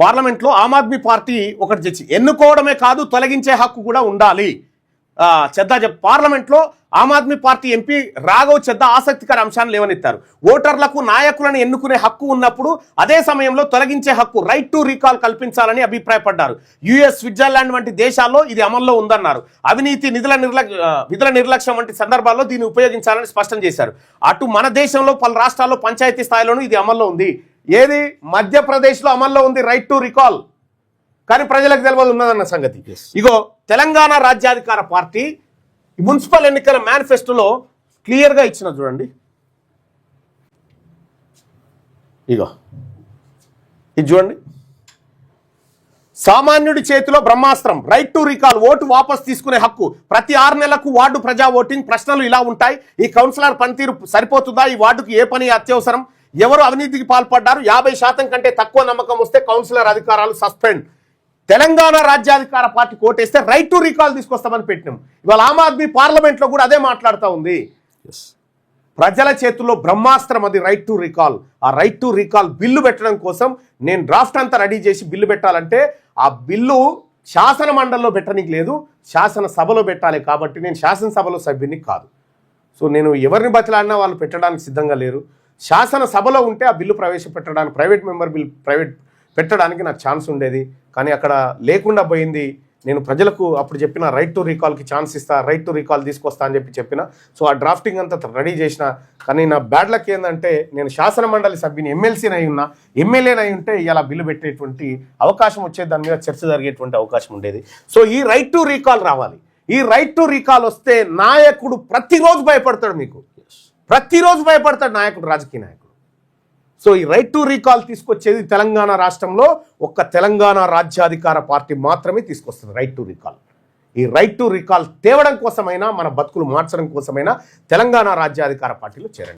పార్లమెంట్లో ఆమ్ ఆద్మీ పార్టీ ఒకటి తెచ్చి ఎన్నుకోవడమే కాదు తొలగించే హక్కు కూడా ఉండాలి. చెద్దా పార్లమెంట్లో ఆమ్ ఆద్మీ పార్టీ ఎంపీ రాఘవ్ చెద్దా ఆసక్తికర అంశాన్ని లేవనెత్తారు. ఓటర్లకు నాయకులను ఎన్నుకునే హక్కు ఉన్నప్పుడు అదే సమయంలో తొలగించే హక్కు రైట్ టు రీకాల్ కల్పించాలని అభిప్రాయపడ్డారు. యుఎస్, స్విట్జర్లాండ్ వంటి దేశాల్లో ఇది అమల్లో ఉందన్నారు. అవినీతి, విధుల నిర్లక్ష్యం వంటి సందర్భాల్లో దీన్ని ఉపయోగించాలని స్పష్టం చేశారు. అటు మన దేశంలో పలు రాష్ట్రాల్లో పంచాయతీ స్థాయిలోనూ ఇది అమల్లో ఉంది. ఏది మధ్యప్రదేశ్లో అమల్లో ఉంది రైట్ టు రీకాల్, కానీ ప్రజలకు తెలియదు ఉన్నదన్న సంగతి. ఇగో తెలంగాణ రాజ్యాధికార పార్టీ మున్సిపల్ ఎన్నికల మేనిఫెస్టోలో క్లియర్గా ఇచ్చిన చూడండి. ఇగో ఇది చూడండి. సామాన్యుడి చేతిలో బ్రహ్మాస్త్రం, రైట్ టు రీకాల్, ఓటు వాపస్ తీసుకునే హక్కు. ప్రతి 6 నెలలకు వార్డు ప్రజా ఓటింగ్. ప్రశ్నలు ఇలా ఉంటాయి: ఈ కౌన్సిలర్ పనితీరు సరిపోతుందా? ఈ వార్డుకు ఏ పని అత్యవసరం? ఎవరు అవినీతికి పాల్పడ్డారు? 50% కంటే తక్కువ నమ్మకం వస్తే కౌన్సిలర్ అధికారాలు సస్పెండ్. తెలంగాణ రాజ్యాధికార పార్టీ కోటేస్తే రైట్ టు రీకాల్ తీసుకొస్తామని పెట్టినాం. ఇవాళ ఆమ్ ఆద్మీ పార్లమెంట్లో కూడా అదే మాట్లాడుతూ ఉంది. ప్రజల చేతుల్లో బ్రహ్మాస్త్రం అది రైట్ టు రీకాల్. ఆ రైట్ టు రీకాల్ బిల్లు పెట్టడం కోసం నేను డ్రాఫ్ట్ అంతా రెడీ చేసి బిల్లు పెట్టాలంటే ఆ బిల్లు శాసన మండలిలో పెట్టడానికి లేదు, శాసనసభలో పెట్టాలి. కాబట్టి నేను శాసనసభలో సభ్యుని కాదు. సో నేను ఎవరిని బతిలాడినా వాళ్ళు పెట్టడానికి సిద్ధంగా లేరు. శాసనసభలో ఉంటే ఆ బిల్లు ప్రవేశపెట్టడానికి, ప్రైవేట్ మెంబర్ బిల్ పెట్టడానికి నాకు ఛాన్స్ ఉండేది. కానీ అక్కడ లేకుండా పోయింది. నేను ప్రజలకు అప్పుడు చెప్పిన రైట్ టు రీకాల్కి ఛాన్స్ ఇస్తా, రైట్ టు రీకాల్ తీసుకొస్తా అని చెప్పిన. సో ఆ డ్రాఫ్టింగ్ అంతా రెడీ చేసిన. కానీ నా బ్యాడ్ లక్ ఏంటంటే నేను శాసన మండలి సభ్యుని, ఎమ్మెల్సీని అయి ఉన్నా, ఎమ్మెల్యేని అయి ఉంటే ఇలా బిల్లు పెట్టేటువంటి అవకాశం వచ్చేది, దాని మీద చర్చ జరిగేటువంటి అవకాశం ఉండేది. సో ఈ రైట్ టు రీకాల్ రావాలి. ఈ రైట్ టు రీకాల్ వస్తే నాయకుడు ప్రతిరోజు భయపడతాడు. మీకు ప్రతిరోజు భయపడతాడు నాయకుడు, రాజకీయ నాయకుడు. సో ఈ రైట్ టు రీకాల్ తీసుకొచ్చేది తెలంగాణ రాష్ట్రంలో ఒక్క తెలంగాణ రాజ్యాధికార పార్టీ మాత్రమే తీసుకొస్తుంది రైట్ టు రీకాల్. ఈ రైట్ టు రీకాల్ తేవడం కోసమైనా, మన బతుకులు మార్చడం కోసమైనా తెలంగాణ రాజ్యాధికార పార్టీలో చేరండి.